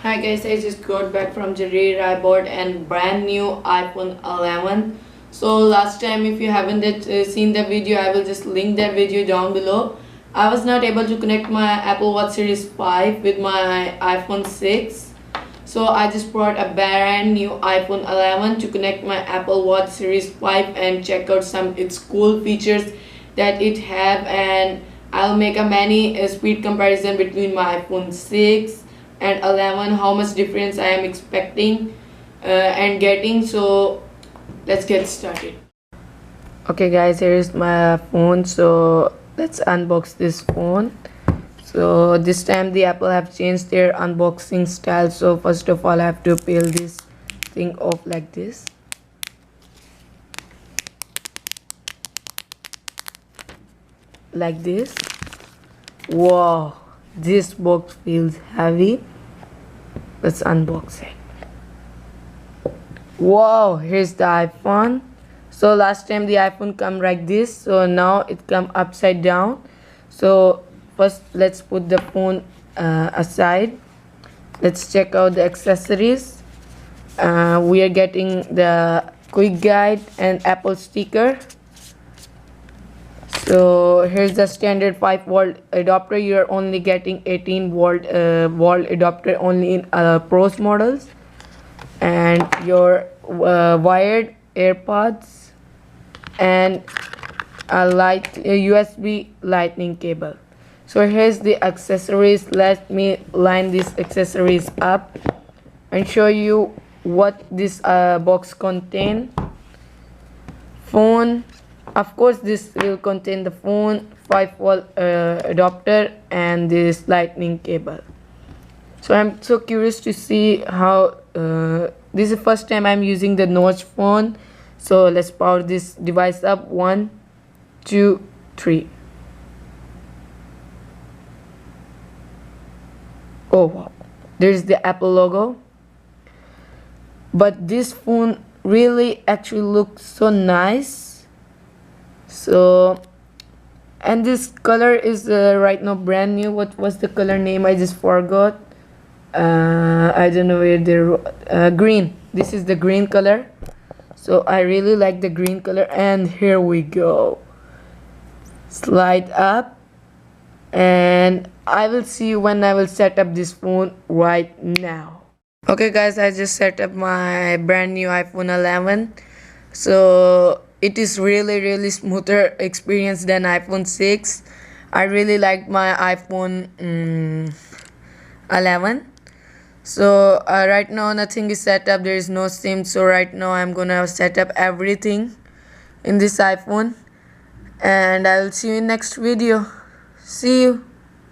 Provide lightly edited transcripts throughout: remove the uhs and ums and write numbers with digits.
Hi guys, I just got back from Jareer. I bought a brand new iPhone 11. So last time, if you haven't seen the video, I will just link that video down below. I was not able to connect my Apple Watch Series 5 with my iPhone 6. So I just brought a brand new iPhone 11 to connect my Apple Watch Series 5 and check out some its cool features that it have, and I'll make a many speed comparison between my iPhone 6 and 11, how much difference I am expecting and getting. So let's get started. Okay guys, here is my phone. So let's unbox this phone. So this time the Apple have changed their unboxing style. So first of all, I have to peel this thing off like this. Like this. Wow, this box feels heavy. Let's unbox it. Wow, here's the iPhone. So last time the iPhone come like this, so now it come upside down. So first let's put the phone aside. Let's check out the accessories. We are getting the quick guide and Apple sticker. So here's the standard 5-volt adapter. You're only getting 18-volt volt adapter only in pros models, and your wired AirPods and a USB lightning cable. So here's the accessories. Let me line these accessories up and show you what this box contain. Phone, of course this will contain the phone, 5-volt adapter and this lightning cable. So I'm so curious to see how this is the first time I'm using the notch phone. So let's power this device up. 1 2 3. Oh wow, there's the Apple logo. But this phone really actually looks so nice. So, and this color is right now brand new. What was the color name? I just forgot. I don't know where they're green. This is the green color. So I really like the green color. And here we go. Slide up. And I will see you when I will set up this phone right now. Okay guys, I just set up my brand new iPhone 11. So it is really smoother experience than iPhone 6. I really like my iPhone 11. So right now nothing is set up, there is no SIM. So right now I'm gonna set up everything in this iPhone, and I'll see you in next video. See you.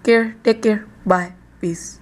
Take care. Bye. Peace.